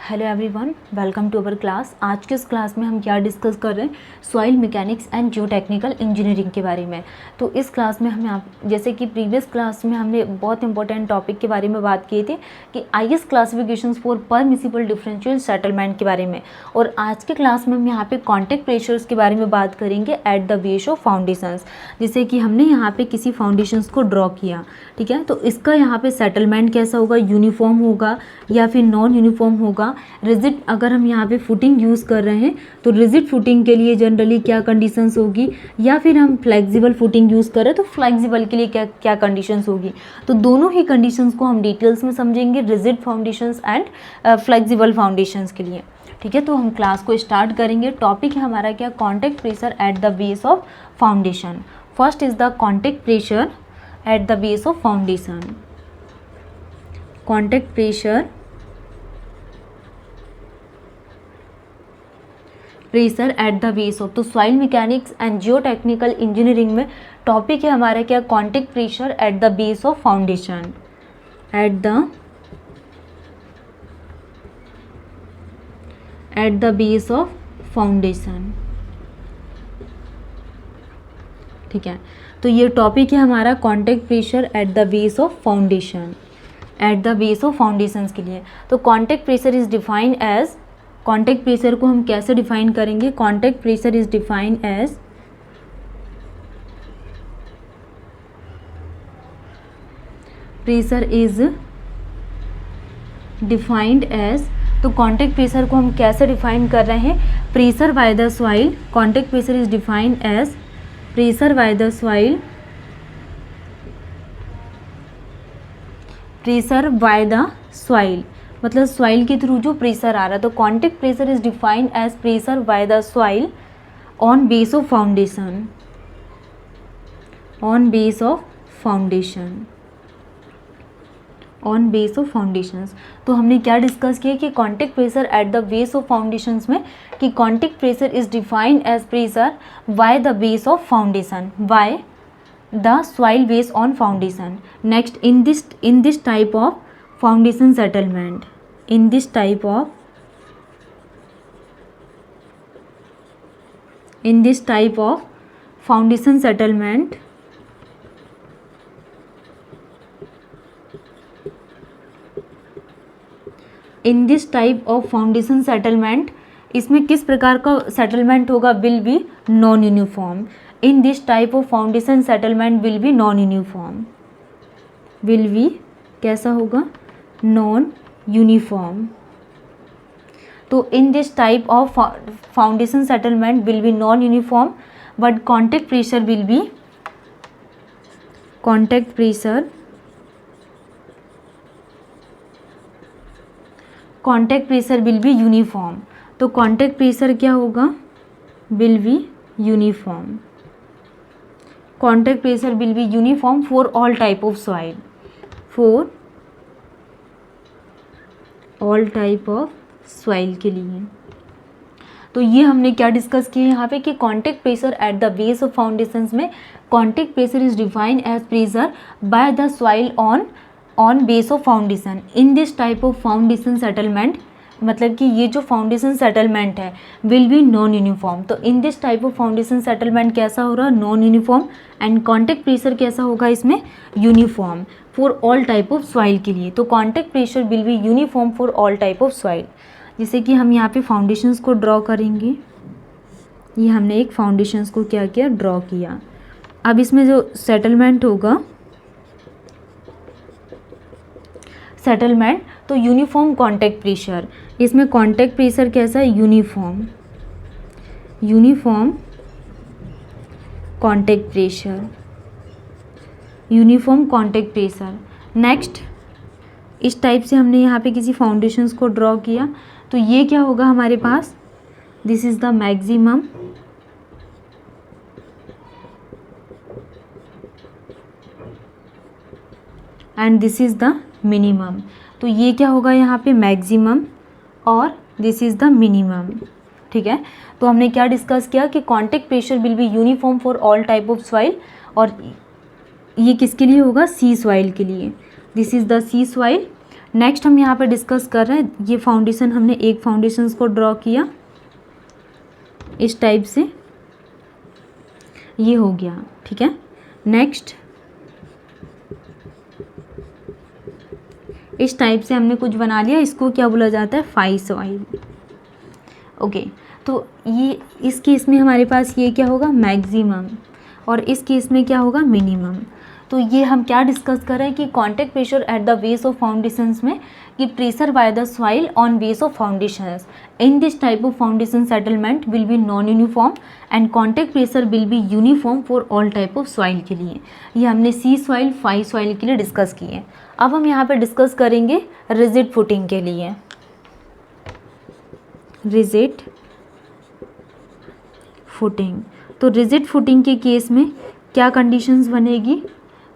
Hello everyone, welcome to our class. आज के इस क्लास में हम क्या डिस्कस कर रहे हैं, soil mechanics and geotechnical engineering के बारे में। तो इस क्लास में हमें जैसे कि प्रीवियस क्लास में हमने बहुत इंपॉर्टेंट टॉपिक के बारे में बात की थी कि IS classifications for permissible differential settlement के बारे में, और आज के क्लास में हम यहाँ पे कॉन्टैक्ट प्रेशर्स के बारे में बात करेंगे eight the base of foundations. जैसे कि हमने यहाँ पे किसी फाउंडेशंस को ड्रॉ किया, ठीक है, तो इसका यहाँ पे सेटलमेंट कैसा होगा, यूनिफॉर्म होगा या फिर नॉन यूनिफॉर्म होगा। रिजिड, अगर हम यहाँ पे फुटिंग यूज़ कर रहे हैं तो रिजिड फुटिंग के लिए जनरली क्या कंडीशंस होगी, या फिर हम फ्लेक्सिबल फुटिंग यूज़ कर रहे हैं तो फ्लेक्सिबल के लिए क्या क्या कंडीशंस होगी। तो दोनों ही कंडीशंस को हम डिटेल्स में समझेंगे, rigid foundations and flexible foundations के लिए। ठीक है, तो हम क्लास को स्टार्ट करेंगे। टॉपिक है हमारा क्या, contact pressure at the base of foundation. First is the contact pressure at the base of foundation. Contact pressure at the base of, तो soil mechanics and geotechnical engineering में topic है हमारा क्या, contact pressure at the base of foundation. At the base of foundation, ठीक है। तो ये topic है हमारा contact pressure at the base of foundation, at the base of foundations के लिए। तो contact pressure is defined as, contact pressure को हम कैसे डिफाइन करेंगे, contact pressure is defined as, pressure is defined as, तो कॉन्टैक्ट प्रेशर को हम कैसे डिफाइन कर रहे हैं, pressure by the soil. Contact pressure is defined as pressure by the soil, pressure by the soil, मतलब सॉइल के थ्रू जो प्रेशर आ रहा है। तो contact pressure is defined as pressure by the soil on base of foundation, on base of foundation, on base of foundations. तो हमने क्या डिस्कस किया कि contact pressure at the base of foundations में कि contact pressure is defined as pressure by the base of foundation, by the soil base on foundation. Next, in this type of foundation settlement, in this type of foundation settlement, in this type of foundation settlement, इसमें किस प्रकार का settlement होगा, will be non uniform. In this type of foundation settlement will be non uniform, will be कैसा होगा, non uniform. तो in this type of foundation settlement will be non uniform, but contact pressure will B, contact pressure will be uniform. तो contact pressure क्या होगा, will be uniform. Contact pressure will be uniform for all type of soil, for all type of soil के लिए। तो ये हमने क्या discuss किया यहाँ पे कि contact pressure at the base of foundations में contact pressure is defined as pressure by the soil on base of foundation. In this type of foundation settlement, मतलब कि ये जो फाउंडेशन सेटलमेंट है विल बी नॉन यूनिफॉर्म। तो in this type of foundation settlement कैसा हो रहा है, non uniform, and contact pressure कैसा होगा इसमें, uniform for all type of soil के लिए। तो contact pressure will be uniform for all type of soil. जैसे कि हम यहाँ पे फाउंडेशंस को ड्रॉ करेंगे, ये हमने एक फाउंडेशंस को क्या किया, ड्रॉ किया। अब इसमें जो सेटलमेंट होगा, सेटलमेंट, तो यूनिफॉर्म कॉन्टैक्ट प्रेशर, इसमें कॉन्टैक्ट प्रेशर कैसा है, uniform, uniform contact pressure, uniform contact pressure. Next, इस टाइप से हमने यहाँ पे किसी फाउंडेशंस को ड्रॉ किया, तो ये क्या होगा हमारे पास, this is the maximum and this is the minimum. तो ये क्या होगा यहाँ पे, मैक्सिमम, और दिस इज द मिनिमम, ठीक है। तो हमने क्या डिस्कस किया कि contact pressure will be uniform for all type of soil, और ये किसके लिए होगा, सी सॉइल के लिए। This is the C soil next हम यहाँ पे डिस्कस कर रहे हैं, ये फाउंडेशन हमने एक फाउंडेशन को ड्रॉ किया इस टाइप से, ये हो गया, ठीक है। नेक्स्ट इस टाइप से हमने कुछ बना लिया, इसको क्या बोला जाता है, फाई सॉइल। ओके, तो ये इस केस में हमारे पास ये क्या होगा, मैक्सिमम, और इस केस में क्या होगा, मिनिमम। तो ये हम क्या डिस्कस कर रहे हैं कि contact pressure at the base of foundations में, कि pressure by the soil on base of foundations in this type of foundation settlement will be non uniform and contact pressure will be uniform for all type of soil के लिए। ये हमने सी soil, phi soil के लिए discuss किए। अब हम यहाँ पे डिस्कस करेंगे रिजिड फुटिंग के लिए। रिजिड फुटिंग, तो रिजिड फुटिंग के केस में क्या कंडीशंस बनेगी,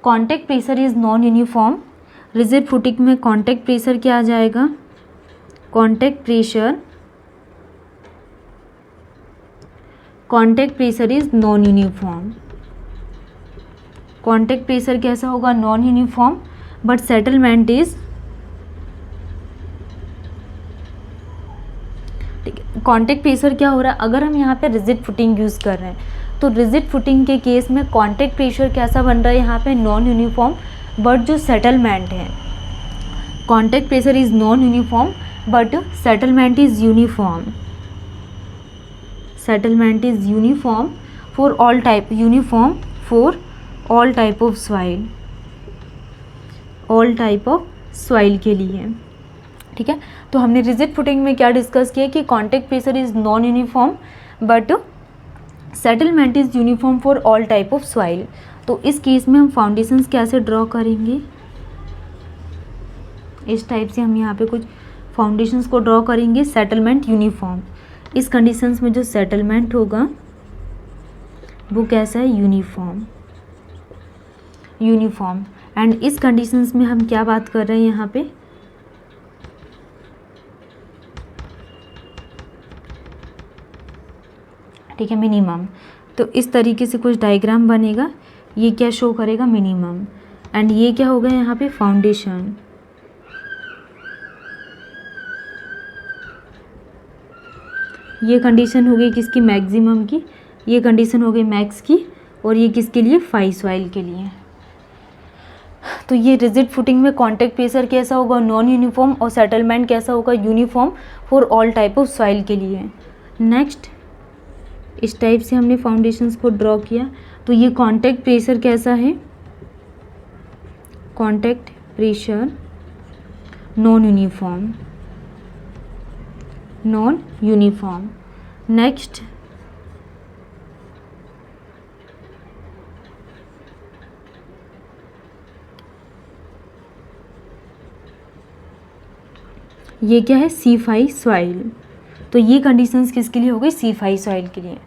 contact pressure is non uniform. Rigid footing में कॉन्टैक्ट प्रेशर क्या आ जाएगा, contact pressure is non uniform. Contact pressure कैसा होगा, non uniform, but settlement is, ठीक है। कॉन्टैक्ट प्रेशर क्या हो रहा है, अगर हम यहाँ पे रिजिड फुटिंग यूज़ कर रहे हैं तो रिजिड फुटिंग के केस में कॉन्टैक्ट प्रेशर कैसा बन रहा है यहाँ पे, नॉन यूनिफॉर्म, बट जो सेटलमेंट है, contact pressure is non uniform but settlement is uniform. Settlement is uniform for all type, uniform for all type of soil, all type of soil के लिए, ठीक है। तो हमने रिजिड फुटिंग में क्या डिस्कस किया कि contact pressure is non uniform but settlement is uniform for all type of soil. तो इस केस में हम फाउंडेशंस कैसे ड्रॉ करेंगे, इस टाइप से हम यहाँ पे कुछ फाउंडेशंस को ड्रॉ करेंगे, सेटलमेंट यूनिफॉर्म। इस कंडीशंस में जो सेटलमेंट होगा वो कैसा है, यूनिफॉर्म, यूनिफॉर्म। एंड इस कंडीशंस में हम क्या बात कर रहे हैं यहाँ पे, ठीक है, मिनिमम। तो इस तरीके से कुछ डायग्राम बनेगा, ये क्या शो करेगा, मिनिमम, एंड ये क्या होगा यहाँ पे, फाउंडेशन। ये कंडीशन हो गई किसकी, मैक्सिमम की, ये कंडीशन हो गई मैक्स की, और ये किसके लिए, फाई सॉइल के लिए। तो ये रिजिड फुटिंग में कॉन्टैक्ट प्रेशर कैसा होगा, नॉन यूनिफॉर्म, और सेटलमेंट कैसा होगा, uniform for all type of soil के लिए। नेक्स्ट इस टाइप से हमने फाउंडेशंस को ड्रॉ किया, तो ये कॉन्टैक्ट प्रेशर कैसा है, contact pressure non uniform, non uniform. Next ये क्या है, सी फाई सॉइल। तो ये कंडीशंस किसके लिए हो गई, सी फाई सॉइल के लिए।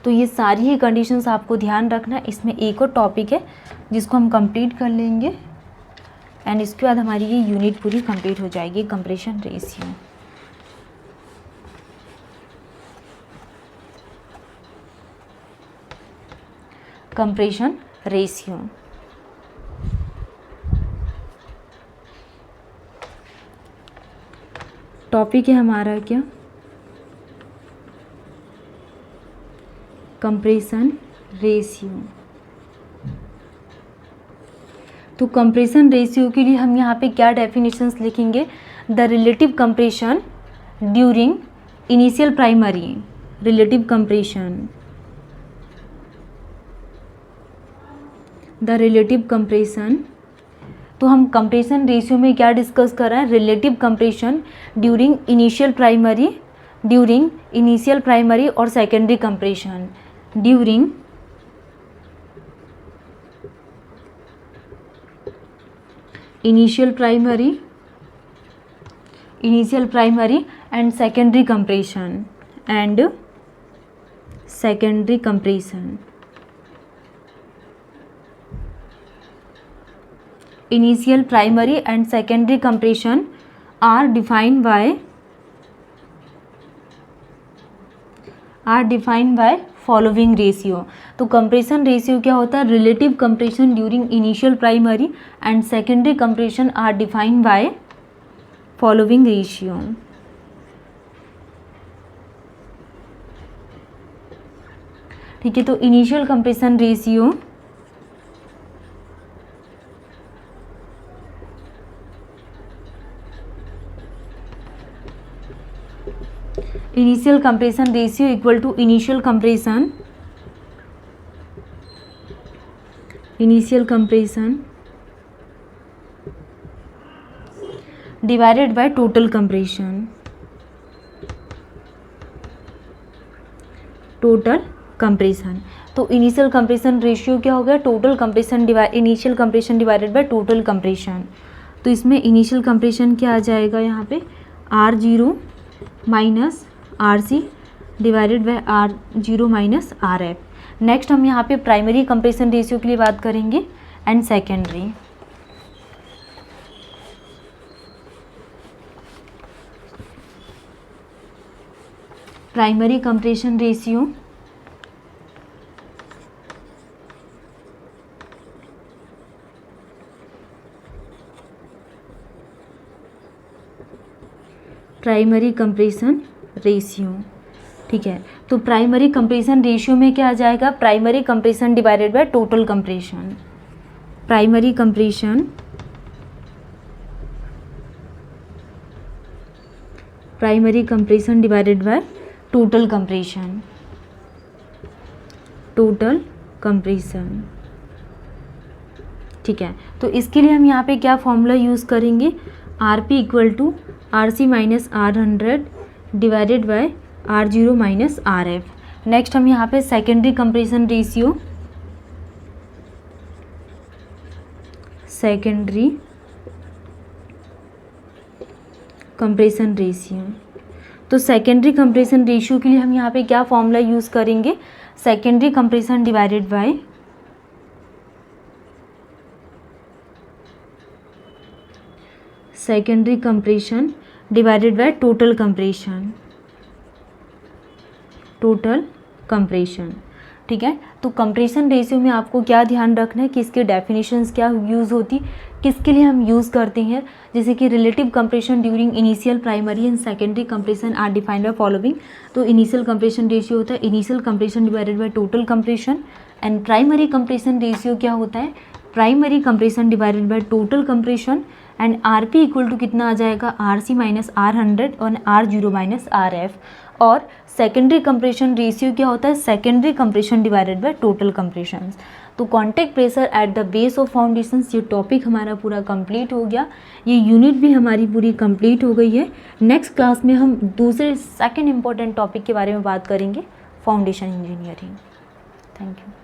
तो ये सारी ही कंडीशंस आपको ध्यान रखना है। इसमें एक और टॉपिक है जिसको हम कंप्लीट कर लेंगे एंड इसके बाद हमारी ये यूनिट पूरी कंप्लीट हो जाएगी, compression ratio. Compression ratio, topic है हमारा क्या, कंप्रेशन रेशियो। तो कंप्रेशन रेशियो के लिए हम यहाँ पे क्या डेफिनेशंस लिखेंगे, the relative compression during initial primary, relative compression, the relative compression. तो हम कंप्रेशन रेशियो में क्या डिस्कस कर रहे हैं, relative compression during initial primary, during initial primary और secondary compression, during initial primary and secondary compression, and secondary compression. Initial, primary and secondary compression are defined by following ratio। तो compression ratio क्या होता है, relative compression during initial primary and secondary compression are defined by following ratio. ठीक है, तो initial compression ratio, initial compression ratio equal to initial compression divided by total compression. तो initial compression ratio क्या हो गया, total compression initial compression divided by total compression. तो इसमें initial compression क्या आ जाएगा यहाँ पे, R0 minus RC divided by R0 minus RF। Next हम यहाँ पे प्राइमरी कंप्रेशन रेशियो के लिए बात करेंगे and secondary. Primary compression ratio ठीक है, तो प्राइमरी कंप्रेशन रेशियो में क्या आ जाएगा, primary compression divided by total compression. Primary compression divided by total compression. ठीक है, तो इसके लिए हम यहाँ पे क्या फॉर्मूला यूज़ करेंगे, RP equal to RC minus R100 divided by R0 minus RF। Next हम यहाँ पे सेकेंडरी कंप्रेशन रेशियो, तो सेकेंडरी कंप्रेशन रेशियो के लिए हम यहाँ पे क्या फॉर्मूला यूज़ करेंगे, secondary compression divided by total compression. ठीक है, तो कंप्रेशन रेशियो में आपको क्या ध्यान रखना है कि इसके डेफिनेशंस क्या यूज़ होती, किसके लिए हम यूज़ करते हैं, जैसे कि relative compression during initial primary and secondary compression are defined by following. तो इनिशियल कंप्रेशन रेशियो होता है initial compression divided by total compression, and primary compression ratio क्या होता है, primary compression divided by total compression, and RP equal to कितना आ जाएगा, RC minus R100 और R0 माइनस RF। और सेकेंडरी कंप्रेशन रेशियो क्या होता है, secondary compression divided by total compression. तो contact pressure at the base of foundations, ये टॉपिक हमारा पूरा कंप्लीट हो गया, ये यूनिट भी हमारी पूरी कंप्लीट हो गई है। नेक्स्ट क्लास में हम दूसरे सेकंड इम्पॉर्टेंट टॉपिक के बारे में बात करेंगे, फाउंडेशन इंजीनियरिंग। Thank you.